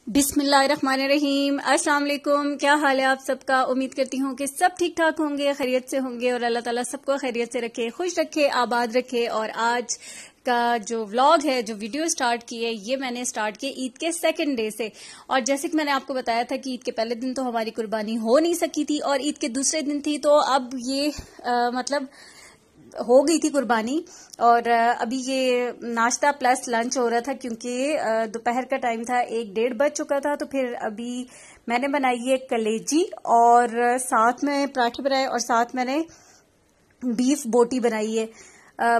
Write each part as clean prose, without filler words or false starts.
बिस्मिल्लाहिर्रहमानिर्रहीम। अस्सलाम वालेकुम। क्या हाल है आप सबका? उम्मीद करती हूँ कि सब ठीक ठाक होंगे, खैरियत से होंगे और अल्लाह ताला सबको खैरियत से रखे, खुश रखे, आबाद रखे। और आज का जो व्लॉग है, जो वीडियो स्टार्ट की है, ये मैंने स्टार्ट की ईद के सेकंड डे से। और जैसे कि मैंने आपको बताया था कि ईद के पहले दिन तो हमारी कुर्बानी हो नहीं सकी थी और ईद के दूसरे दिन थी, तो अब ये मतलब हो गई थी कुर्बानी। और अभी ये नाश्ता प्लस लंच हो रहा था क्योंकि दोपहर का टाइम था, 1-1:30 बज चुका था। तो फिर अभी मैंने बनाई है कलेजी और साथ में पराठे बनाए और साथ मैंने बीफ बोटी बनाई है।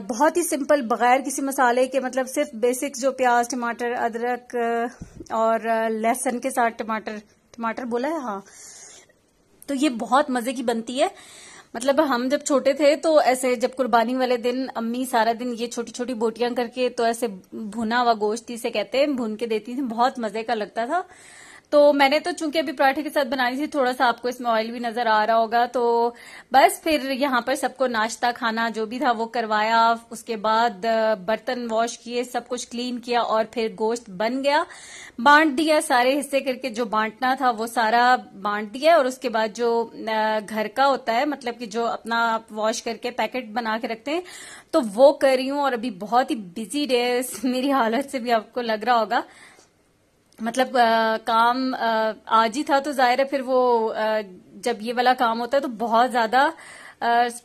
बहुत ही सिंपल, बगैर किसी मसाले के, मतलब सिर्फ बेसिक जो प्याज, टमाटर, अदरक और लहसुन के साथ टमाटर बोला है, हाँ। तो ये बहुत मजे की बनती है। मतलब हम जब छोटे थे तो ऐसे जब कुर्बानी वाले दिन अम्मी सारा दिन ये छोटी छोटी बोटियां करके, तो ऐसे भुना हुआ गोश्त इसे कहते हैं, भून के देती थी, बहुत मजे का लगता था। तो मैंने तो चूंकि अभी पराठे के साथ बनानी थी, थोड़ा सा आपको इसमें ऑयल भी नजर आ रहा होगा, तो बस फिर यहाँ पर सबको नाश्ता खाना जो भी था वो करवाया। उसके बाद बर्तन वॉश किए, सब कुछ क्लीन किया और फिर गोश्त बन गया, बांट दिया सारे हिस्से करके। जो बांटना था वो सारा बांट दिया। और उसके बाद जो घर का होता है, मतलब कि जो अपना वॉश करके पैकेट बना के रखते हैं, तो वो कर रही हूँ। और अभी बहुत ही बिजी डे है, मेरी हालत से भी आपको लग रहा होगा। मतलब काम आज ही था, तो जाहिर है फिर वो जब ये वाला काम होता है तो बहुत ज्यादा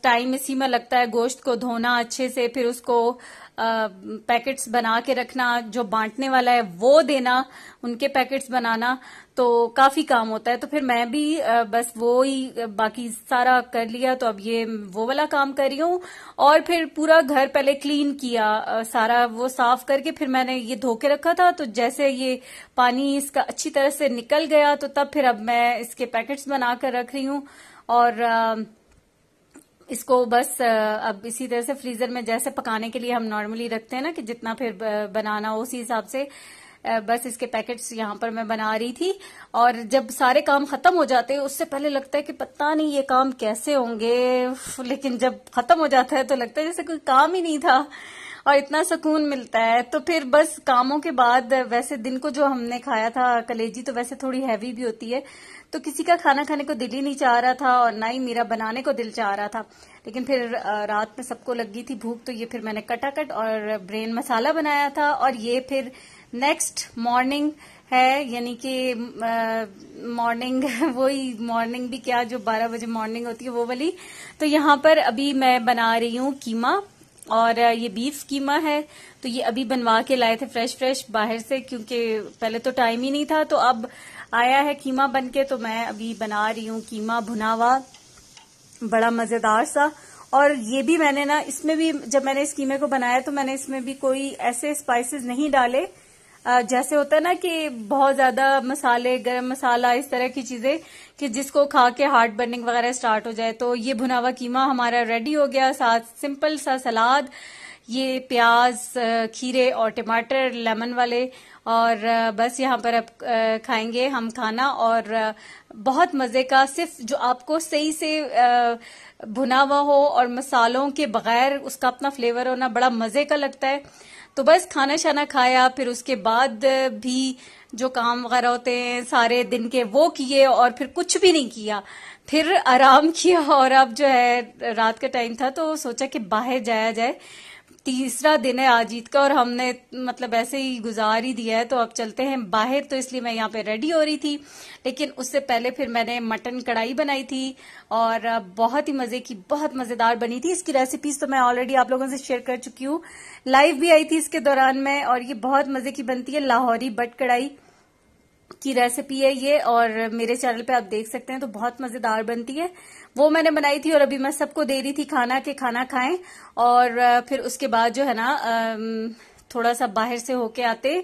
टाइम इसी में लगता है। गोश्त को धोना अच्छे से, फिर उसको पैकेट्स बना के रखना, जो बांटने वाला है वो देना, उनके पैकेट्स बनाना, तो काफी काम होता है। तो फिर मैं भी बस वो ही बाकी सारा कर लिया। तो अब ये वो वाला काम कर रही हूँ। और फिर पूरा घर पहले क्लीन किया, सारा वो साफ करके फिर मैंने ये धो के रखा था। तो जैसे ये पानी इसका अच्छी तरह से निकल गया, तो तब फिर अब मैं इसके पैकेट्स बना कर रख रही हूँ। और इसको बस अब इसी तरह से फ्रीजर में जैसे पकाने के लिए हम नॉर्मली रखते हैं ना, कि जितना फिर बनाना हो उसी हिसाब से बस इसके पैकेट्स यहाँ पर मैं बना रही थी। और जब सारे काम खत्म हो जाते हैं, उससे पहले लगता है कि पता नहीं ये काम कैसे होंगे, लेकिन जब खत्म हो जाता है तो लगता है जैसे कोई काम ही नहीं था और इतना सुकून मिलता है। तो फिर बस कामों के बाद, वैसे दिन को जो हमने खाया था कलेजी, तो वैसे थोड़ी हैवी भी होती है, तो किसी का खाना खाने को दिल ही नहीं चाह रहा था और ना ही मेरा बनाने को दिल चाह रहा था। लेकिन फिर रात में सबको लगी थी भूख, तो ये फिर मैंने कटाकट और ब्रेन मसाला बनाया था। और ये फिर नेक्स्ट मॉर्निंग है, यानी कि मॉर्निंग वही मॉर्निंग भी क्या, जो 12 बजे मॉर्निंग होती है वो वाली। तो यहाँ पर अभी मैं बना रही हूँ कीमा, और ये बीफ कीमा है। तो ये अभी बनवा के लाए थे फ्रेश बाहर से, क्योंकि पहले तो टाइम ही नहीं था। तो अब आया है कीमा बनके, तो मैं अभी बना रही हूँ कीमा भुना हुआ, बड़ा मजेदार सा। और ये भी मैंने ना, इसमें भी जब मैंने इस कीमे को बनाया तो मैंने इसमें भी कोई ऐसे स्पाइसेस नहीं डाले जैसे होता है ना कि बहुत ज्यादा मसाले, गरम मसाला, इस तरह की चीजें कि जिसको खा के हार्ट बर्निंग वगैरह स्टार्ट हो जाए। तो ये भुना हुआ कीमा हमारा रेडी हो गया, साथ सिंपल सा सलाद, ये प्याज, खीरे और टमाटर लेमन वाले। और बस यहाँ पर अब खाएंगे हम खाना। और बहुत मजे का, सिर्फ जो आपको सही से भुना हुआ हो और मसालों के बगैर उसका अपना फ्लेवर होना, बड़ा मजे का लगता है। तो बस खाना शाना खाया, फिर उसके बाद भी जो काम वगैरह होते हैं सारे दिन के वो किए, और फिर कुछ भी नहीं किया, फिर आराम किया। और अब जो है रात का टाइम था, तो सोचा कि बाहर जाया जाए। तीसरा दिन है आज ईद का और हमने मतलब ऐसे ही गुजार ही दिया है, तो अब चलते हैं बाहर। तो इसलिए मैं यहाँ पे रेडी हो रही थी, लेकिन उससे पहले फिर मैंने मटन कढ़ाई बनाई थी और बहुत ही मजे की, बहुत मजेदार बनी थी। इसकी रेसिपीज तो मैं ऑलरेडी आप लोगों से शेयर कर चुकी हूँ, लाइव भी आई थी इसके दौरान में। और ये बहुत मजे की बनती है, लाहौरी बट कढ़ाई की रेसिपी है ये, और मेरे चैनल पे आप देख सकते हैं। तो बहुत मजेदार बनती है, वो मैंने बनाई थी। और अभी मैं सबको दे रही थी खाना के खाना खाएं। और फिर उसके बाद जो है ना, थोड़ा सा बाहर से होके आते।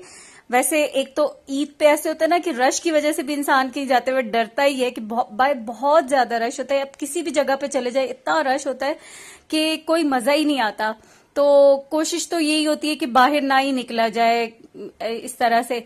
वैसे एक तो ईद पे ऐसे होता है ना कि रश की वजह से भी इंसान कहीं जाते हुए डरता ही है कि बहुत ज्यादा रश होता है। अब किसी भी जगह पे चले जाए, इतना रश होता है कि कोई मजा ही नहीं आता। तो कोशिश तो यही होती है कि बाहर ना ही निकला जाए इस तरह से।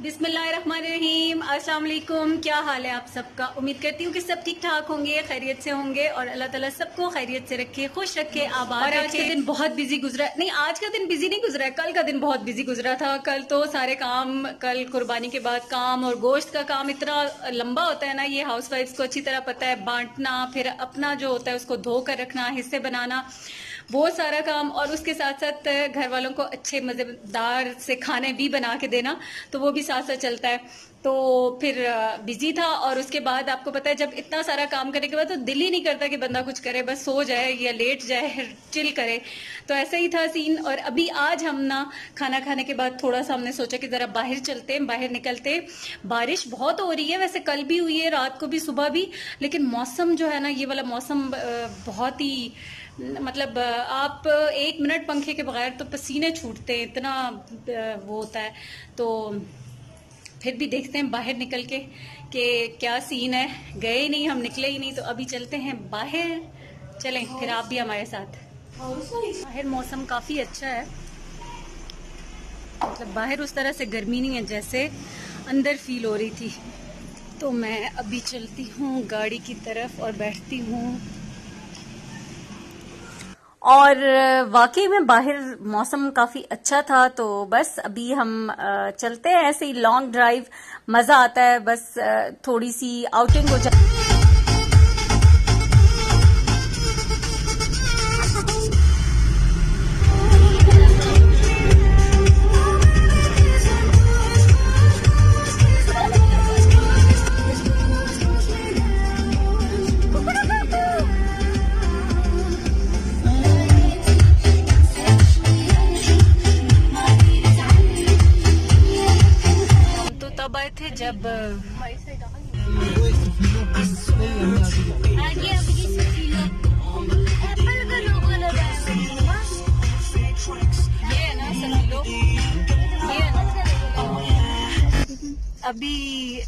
बिस्मिल्लाहिर्रहमानिर्रहीम। अस्सलाम वालेकुम। क्या हाल है आप सबका? उम्मीद करती हूँ कि सब ठीक ठाक होंगे, खैरियत से होंगे और अल्लाह ताला सबको खैरियत से रखे, खुश रखे, आबाद रखे। आज का दिन बहुत बिजी गुजरा, नहीं आज का दिन बिजी नहीं गुजरा है, कल का दिन बहुत बिजी गुजरा था। कल तो सारे काम, कल कुर्बानी के बाद काम और गोश्त का काम इतना लंबा होता है ना, ये हाउस वाइफ्स को अच्छी तरह पता है। बांटना, फिर अपना जो होता है उसको धो कर रखना, हिस्से बनाना, बहुत सारा काम, और उसके साथ साथ घर वालों को अच्छे मजेदार से खाने भी बना के देना, तो वो भी साथ साथ चलता है। तो फिर बिजी था। और उसके बाद आपको पता है जब इतना सारा काम करने के बाद तो दिल ही नहीं करता कि बंदा कुछ करे, बस सो जाए या लेट जाए, चिल करे। तो ऐसा ही था सीन। और अभी आज हम ना खाना खाने के बाद थोड़ा सा हमने सोचा कि जरा बाहर चलते हैं, बाहर निकलते। बारिश बहुत हो रही है, वैसे कल भी हुई है, रात को भी, सुबह भी, लेकिन मौसम जो है ना, ये वाला मौसम बहुत ही, मतलब आप 1 मिनट पंखे के बगैर तो पसीने छूटते हैं, इतना वो होता है। तो फिर भी देखते हैं बाहर निकल के कि क्या सीन है। गए नहीं, हम निकले ही नहीं, तो अभी चलते हैं बाहर। चलें फिर आप भी हमारे साथ। बाहर मौसम काफी अच्छा है, मतलब बाहर उस तरह से गर्मी नहीं है जैसे अंदर फील हो रही थी। तो मैं अभी चलती हूँ गाड़ी की तरफ और बैठती हूँ। और वाकई में बाहर मौसम काफी अच्छा था। तो बस अभी हम चलते हैं ऐसे ही लॉन्ग ड्राइव, मजा आता है, बस थोड़ी सी आउटिंग हो जाए। तब आए थे जब अभी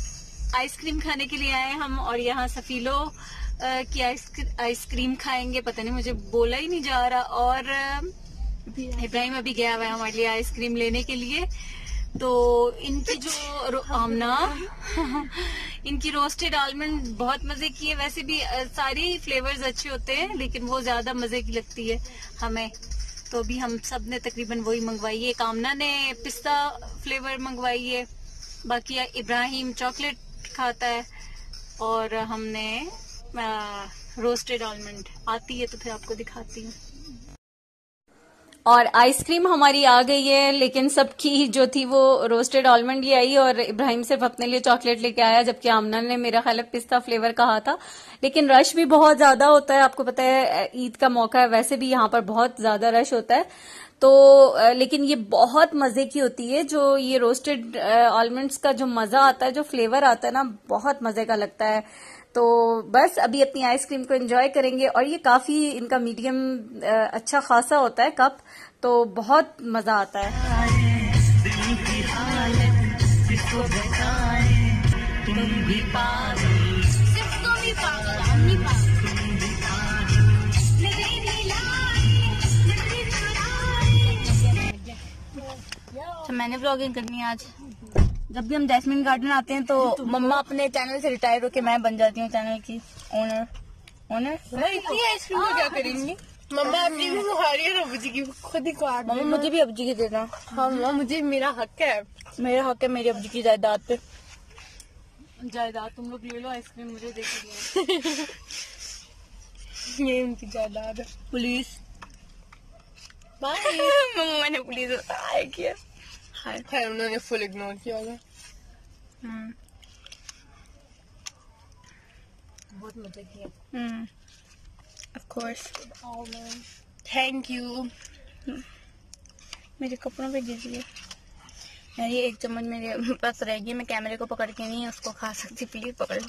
आइसक्रीम खाने के लिए आए हम, और यहाँ सफीलो की आइसक्रीम खाएंगे। पता नहीं, मुझे बोला ही नहीं जा रहा। और इब्राहिम अभी गया हुआ है हमारे लिए आइसक्रीम लेने के लिए। तो इनकी जो आमना इनकी रोस्टेड आलमंड बहुत मजे की है। वैसे भी सारी फ्लेवर्स अच्छे होते हैं, लेकिन वो ज्यादा मजे की लगती है हमें। तो अभी हम सब ने तकरीबन वही मंगवाई है। एक आमना ने पिस्ता फ्लेवर मंगवाई है, बाकी इब्राहिम चॉकलेट खाता है, और हमने रोस्टेड आलमंड। आती है तो फिर आपको दिखाती हूँ। और आइसक्रीम हमारी आ गई है, लेकिन सबकी जो थी वो रोस्टेड आलमंड ही आई, और इब्राहिम सिर्फ अपने लिए चॉकलेट लेके आया, जबकि आमना ने मेरा ख्याल है पिस्ता फ्लेवर कहा था। लेकिन रश भी बहुत ज्यादा होता है, आपको पता है ईद का मौका है, वैसे भी यहाँ पर बहुत ज्यादा रश होता है। तो लेकिन ये बहुत मजे की होती है, जो ये रोस्टेड आलमंड्स का जो मजा आता है, जो फ्लेवर आता है ना, बहुत मजे का लगता है। तो बस अभी अपनी आइसक्रीम को एंजॉय करेंगे। और ये काफी इनका मीडियम अच्छा खासा होता है कप, तो बहुत मजा आता है। तो मैंने व्लॉगिंग करनी है आज। जब भी हम जैस्मिन गार्डन आते हैं तो मम्मा अपने चैनल से रिटायर होके मैं बन जाती हूँ चैनल की ओनर। इतनी आइसक्रीम को क्या करेंगी? मम्मा अपनी भी बुखारी है ना, अबू जी की खुद ही काट। मम्मा मुझे भी अबू जी की देना। हाँ मम्मा, मुझे मेरा हक है। मेरा हक है मेरी अबू जी की जायदाद पे। जायदाद तुम लोग ले लो, आइसक्रीम मुझे देखेंगे। ये उनकी जायदाद है। Police bye. मम्मा ने पुलिस हाय किया। खैर उन्होंने फुल इग्नोर किया होगा। बहुत मजा किया। Of course. Thank you. मेरे कपड़ों पे गिर गई यार, ये एक चम्मच मेरे पास रहेगी, मैं कैमरे को पकड़ के नहीं उसको खा सकती, प्लीज पकड़ लो।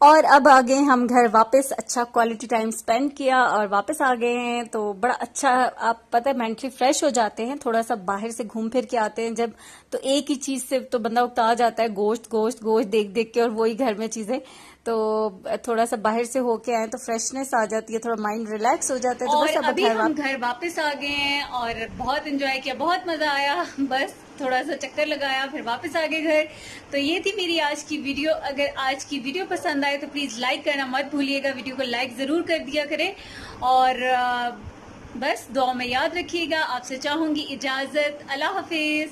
और अब आ गए हम घर वापस। अच्छा क्वालिटी टाइम स्पेंड किया और वापस आ गए हैं, तो बड़ा अच्छा, आप पता है मेंटली फ्रेश हो जाते हैं। थोड़ा सा बाहर से घूम फिर के आते हैं जब, तो एक ही चीज से तो बंदा उकता जाता है, गोश्त गोश्त गोश्त देख देख के, और वही घर में चीजें। तो थोड़ा सा बाहर से होके आए तो फ्रेशनेस आ जाती है, थोड़ा माइंड रिलैक्स हो जाता है। तो बस अब अभी हम घर वापस आ गए हैं और बहुत एंजॉय किया, बहुत मजा आया। बस थोड़ा सा चक्कर लगाया, फिर वापस आ गए घर। तो ये थी मेरी आज की वीडियो। अगर आज की वीडियो पसंद आए तो प्लीज लाइक करना मत भूलिएगा, वीडियो को लाइक जरूर कर दिया करें। और बस दुआ में याद रखिएगा। आपसे चाहूंगी इजाजत। अल्लाह हाफिज।